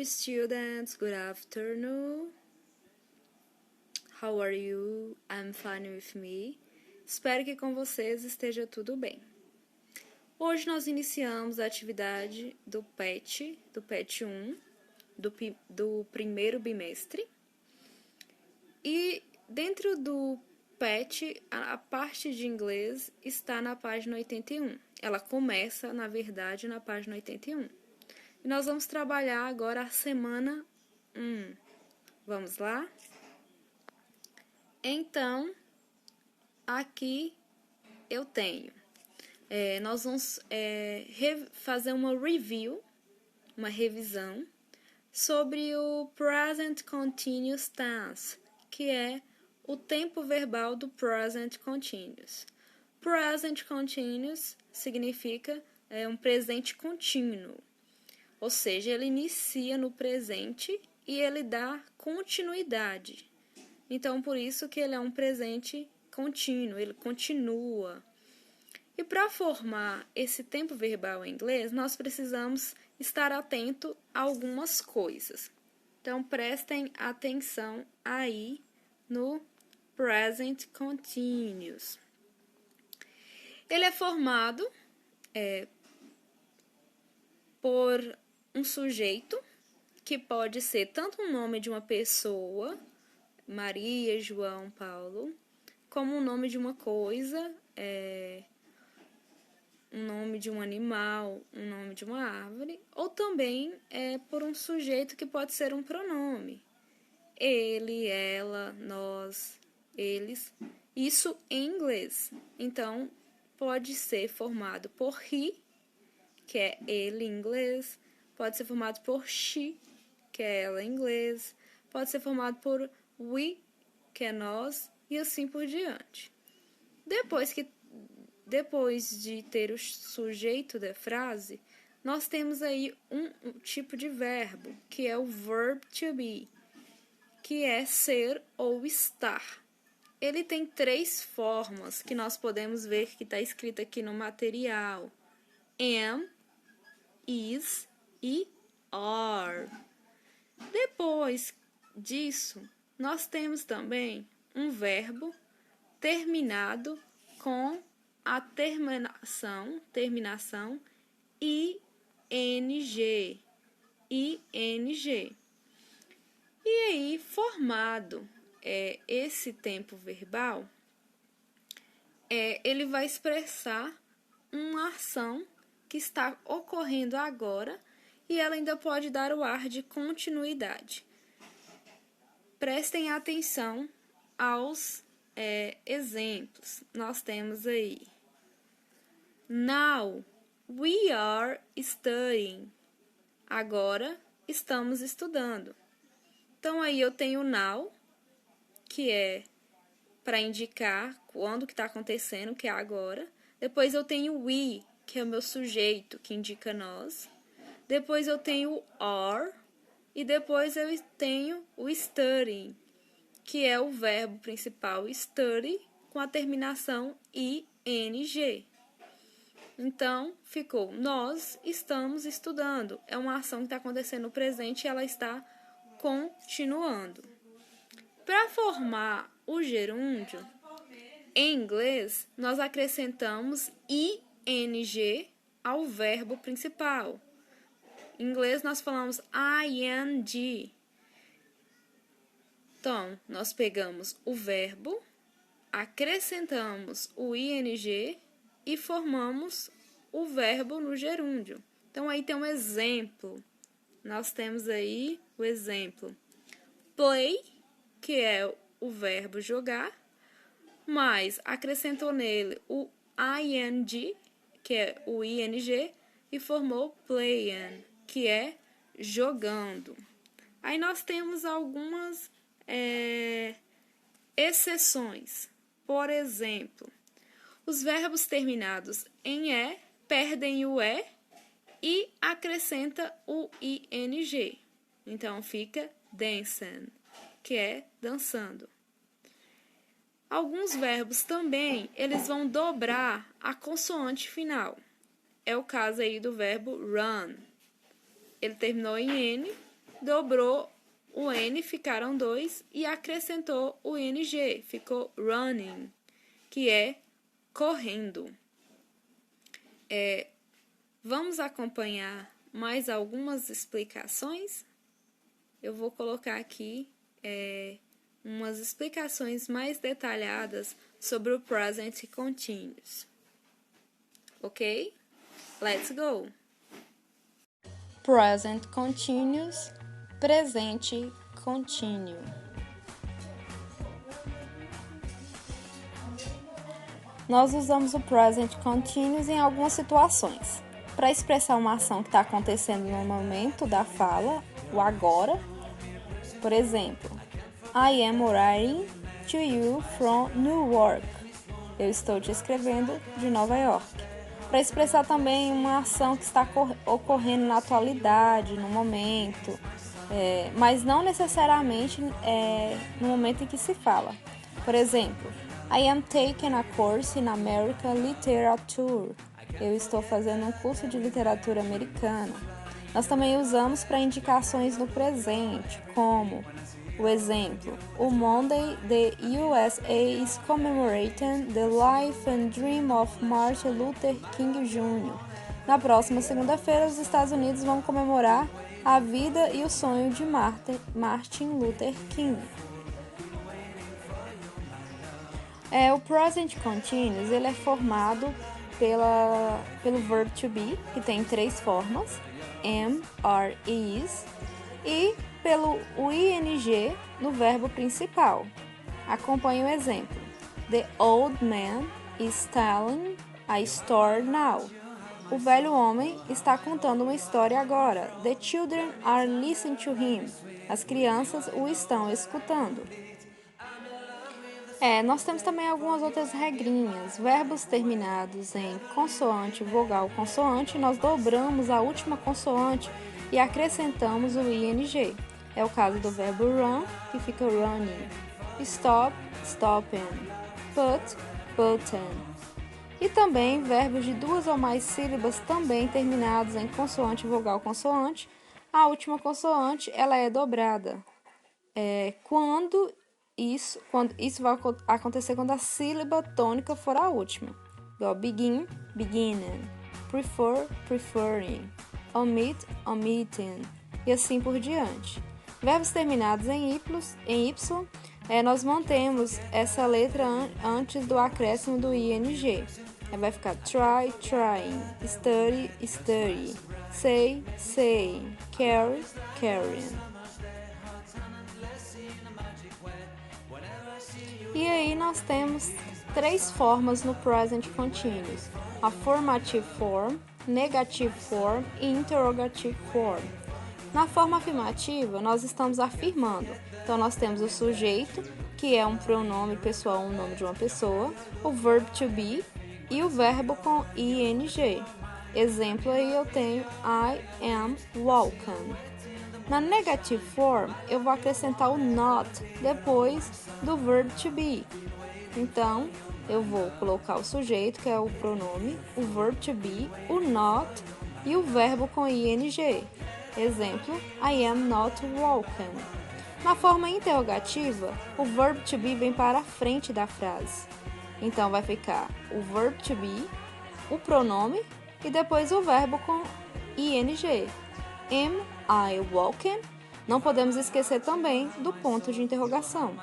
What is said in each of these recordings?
Hello students, good afternoon. How are you? I'm fine with me. Espero que com vocês esteja tudo bem. Hoje nós iniciamos a atividade do PET 1, do primeiro bimestre. E dentro do PET, a parte de inglês está na página 81. Ela começa, na verdade, na página 81. E nós vamos trabalhar agora a semana 1. Vamos lá? Então, aqui eu tenho. Nós vamos fazer uma review, uma revisão, sobre o Present Continuous Tense, que é o tempo verbal do Present Continuous. Present Continuous significa um presente contínuo, ou seja, ele inicia no presente e ele dá continuidade. Então, por isso que ele é um presente contínuo, ele continua. E para formar esse tempo verbal em inglês, nós precisamos estar atento a algumas coisas. Então, prestem atenção aí no Present Continuous. Ele é formado por um sujeito, que pode ser tanto um nome de uma pessoa, Maria, João, Paulo, como um nome de uma coisa, um nome de um animal, um nome de uma árvore, ou também por um sujeito que pode ser um pronome. Ele, ela, nós, eles. Isso em inglês. Então, pode ser formado por he, que é ele em inglês. Pode ser formado por she, que é ela em inglês. Pode ser formado por we, que é nós, e assim por diante. Depois de ter o sujeito da frase, nós temos aí um tipo de verbo, que é o verb to be, que é ser ou estar. Ele tem 3 formas que nós podemos ver que está escrito aqui no material: am, is e are. Depois disso, nós temos também um verbo terminado com a terminação ing. E aí, formado esse tempo verbal, ele vai expressar uma ação que está ocorrendo agora e ela ainda pode dar o ar de continuidade. Prestem atenção aos exemplos. Nós temos aí: Now we are studying. Agora estamos estudando. Então aí eu tenho now, que é para indicar quando que está acontecendo, que é agora. Depois eu tenho we, que é o meu sujeito, que indica nós. Depois eu tenho are. E depois eu tenho o studying, que é o verbo principal study, com a terminação ing. Então, ficou: nós estamos estudando. É uma ação que está acontecendo no presente e ela está continuando. Para formar o gerúndio, em inglês, nós acrescentamos ing ao verbo principal. Em inglês, nós falamos ing. Então, nós pegamos o verbo, acrescentamos o ing e formamos o verbo no gerúndio. Então, aí tem um exemplo. Nós temos aí o exemplo play, que é o verbo jogar, mas acrescentou nele o ing, que é o ing, e formou playing, que é jogando. Aí nós temos algumas exceções. Por exemplo, os verbos terminados em E perdem o E e acrescenta o ing. Então, fica dancing, que é dançando. Alguns verbos também, eles vão dobrar a consoante final. É o caso aí do verbo run. Ele terminou em N dobrou o N, ficaram 2, e acrescentou o ING, ficou running, que é correndo. Vamos acompanhar mais algumas explicações? Eu vou colocar aqui umas explicações mais detalhadas sobre o present continuous. Ok? Let's go! Present continuous, presente contínuo. Nós usamos o present continuous em algumas situações. Para expressar uma ação que está acontecendo no momento da fala, o agora. Por exemplo, I am writing to you from Newark. Eu estou te escrevendo de Nova York. Para expressar também uma ação que está ocorrendo na atualidade, no momento, mas não necessariamente no momento em que se fala. Por exemplo, I am taking a course in American Literature. Eu estou fazendo um curso de literatura americana. Nós também usamos para indicações no presente, como o exemplo, o Monday, the USA is commemorating the life and dream of Martin Luther King Jr. Na próxima segunda-feira, os Estados Unidos vão comemorar a vida e o sonho de Martin Luther King. O present continuous ele é formado pelo verb to be, que tem 3 formas, am, are, is, e pelo ing no verbo principal. Acompanhe o exemplo. The old man is telling a story now. O velho homem está contando uma história agora. The children are listening to him. As crianças o estão escutando. Nós temos também algumas outras regrinhas. Verbos terminados em consoante, vogal, consoante, nós dobramos a última consoante e acrescentamos o ing. É o caso do verbo run, que fica running. Stop, stopping. Put, putting. E também verbos de 2 ou mais sílabas também terminados em consoante, vogal, consoante. A última consoante ela é dobrada. Quando isso vai acontecer quando a sílaba tônica for a última. Igual begin, beginning. Prefer, preferring. Omit, omitting. E assim por diante. Verbos terminados em Y, nós mantemos essa letra antes do acréscimo do ing. Vai ficar try, trying, study, study, say, saying, carry, carrying. E aí nós temos 3 formas no present continuous: a affirmative form, negative form e interrogative form. Na forma afirmativa, nós estamos afirmando. Então, nós temos o sujeito, que é um pronome pessoal, um nome de uma pessoa, o verb to be e o verbo com ing. Exemplo aí eu tenho I am walking. Na negative form, eu vou acrescentar o not depois do verb to be. Então, eu vou colocar o sujeito, que é o pronome, o verb to be, o not e o verbo com ing. Exemplo, I am not walking. Na forma interrogativa, o verb to be vem para a frente da frase. Então, vai ficar o verb to be, o pronome e depois o verbo com ing. Am I walking? Não podemos esquecer também do ponto de interrogação.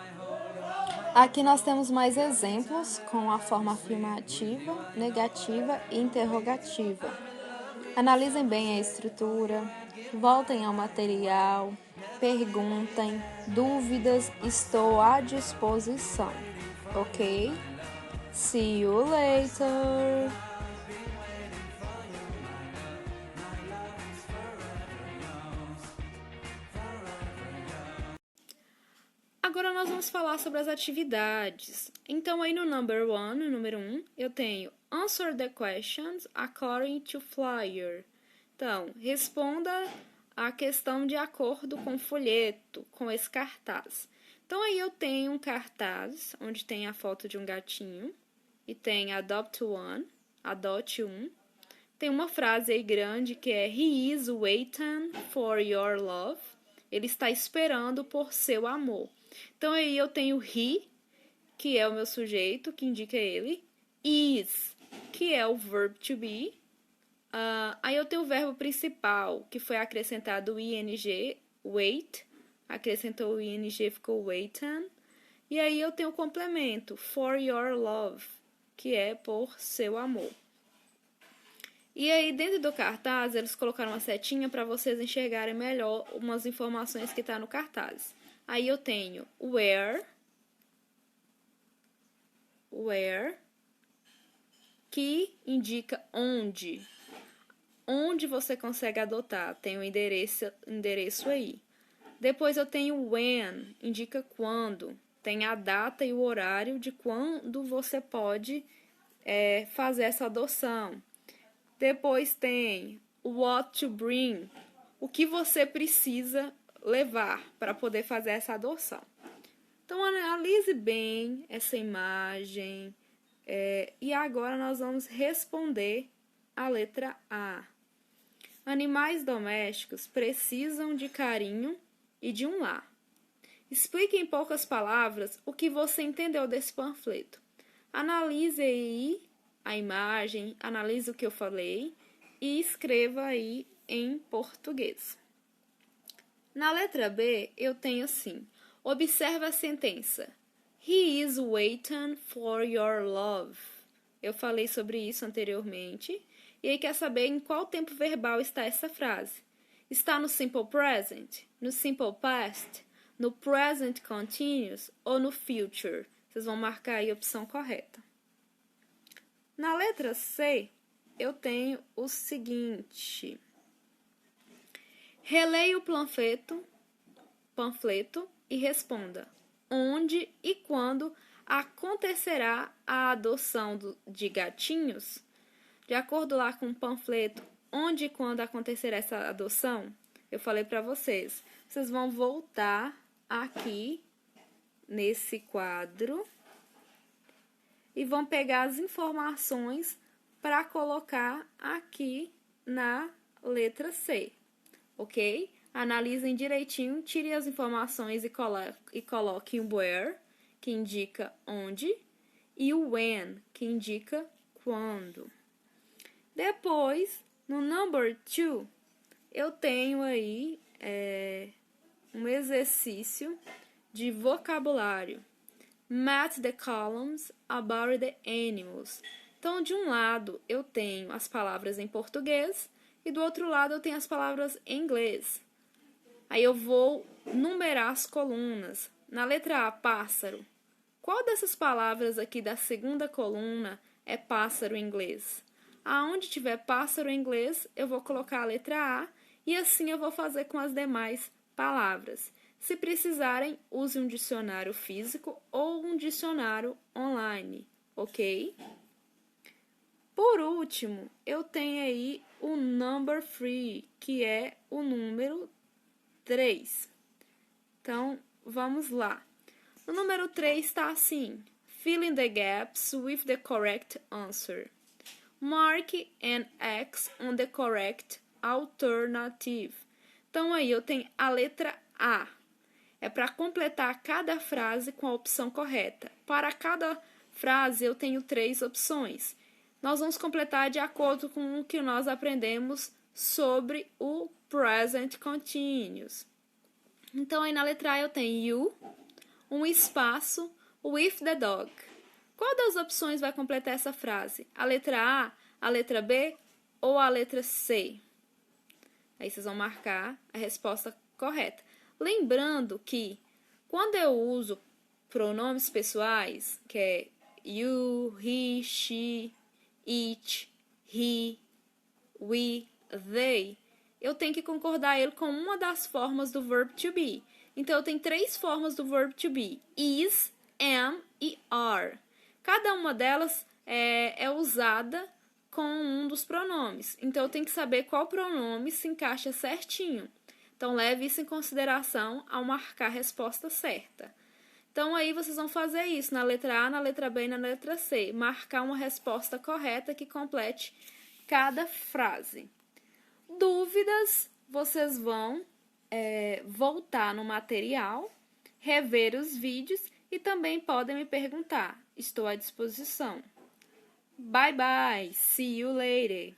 Aqui nós temos mais exemplos com a forma afirmativa, negativa e interrogativa. Analisem bem a estrutura, voltem ao material, perguntem, dúvidas, estou à disposição. Ok? See you later! Agora nós vamos falar sobre as atividades. Então, aí no número 1, eu tenho Answer the questions according to flyer. Então, responda a questão de acordo com o folheto, com esse cartaz. Então, aí eu tenho um cartaz, onde tem a foto de um gatinho, e tem adote um. Tem uma frase aí grande que é He is waiting for your love. Ele está esperando por seu amor. Então, aí eu tenho he, que é o meu sujeito, que indica ele. Is, que é o verb to be. Aí eu tenho o verbo principal, que foi acrescentado o ing, wait. Acrescentou o ing, ficou waiting. E aí eu tenho o complemento, for your love, que é por seu amor. E aí, dentro do cartaz, eles colocaram uma setinha para vocês enxergarem melhor umas informações que tá no cartaz. Aí eu tenho where, que indica onde. Onde você consegue adotar, tem o endereço aí. Depois eu tenho when, indica quando. Tem a data e o horário de quando você pode fazer essa adoção. Depois tem what to bring, o que você precisa levar para poder fazer essa adoção. Então, analise bem essa imagem. E agora nós vamos responder a letra A. Animais domésticos precisam de carinho e de um lar. Explique em poucas palavras o que você entendeu desse panfleto. Analise aí a imagem, analise o que eu falei e escreva aí em português. Na letra B, eu tenho assim: observe a sentença. He is waiting for your love. Eu falei sobre isso anteriormente. E aí quer saber em qual tempo verbal está essa frase. Está no simple present, no simple past, no present continuous ou no future? Vocês vão marcar aí a opção correta. Na letra C, eu tenho o seguinte. Releia o panfleto e responda onde e quando acontecerá a adoção de gatinhos. De acordo lá com o panfleto, onde e quando acontecerá essa adoção, eu falei para vocês. Vocês vão voltar aqui nesse quadro e vão pegar as informações para colocar aqui na letra C, ok? Analisem direitinho, tirem as informações e coloquem o where, que indica onde, e o when, que indica quando. Depois, no number 2, eu tenho aí um exercício de vocabulário. Match the columns about the animals. Então, de um lado, eu tenho as palavras em português e do outro lado eu tenho as palavras em inglês. Aí eu vou numerar as colunas. Na letra A, pássaro. Qual dessas palavras aqui da segunda coluna é pássaro em inglês? Aonde tiver pássaro em inglês, eu vou colocar a letra A e assim eu vou fazer com as demais palavras. Se precisarem, use um dicionário físico ou um dicionário online, ok? Por último, eu tenho aí o number 3, que é o número 3. Então, vamos lá. O número 3 está assim: fill in the gaps with the correct answer. Mark an X on the correct alternative. Então, aí eu tenho a letra A. É para completar cada frase com a opção correta. Para cada frase, eu tenho 3 opções. Nós vamos completar de acordo com o que nós aprendemos sobre o present continuous. Então, aí na letra A eu tenho you, um espaço, with the dog. Qual das opções vai completar essa frase? A letra A, a letra B ou a letra C? Aí vocês vão marcar a resposta correta. Lembrando que quando eu uso pronomes pessoais, que é you, he, she, it, he, we, they, eu tenho que concordar ele com uma das formas do verb to be. Então, eu tenho 3 formas do verb to be: is, am e are. Cada uma delas é usada com um dos pronomes. Então, eu tenho que saber qual pronome se encaixa certinho. Então, leve isso em consideração ao marcar a resposta certa. Então, aí vocês vão fazer isso na letra A, na letra B e na letra C. Marcar uma resposta correta que complete cada frase. Dúvidas, vocês vão voltar no material, rever os vídeos e também podem me perguntar. Estou à disposição. Bye bye. See you later.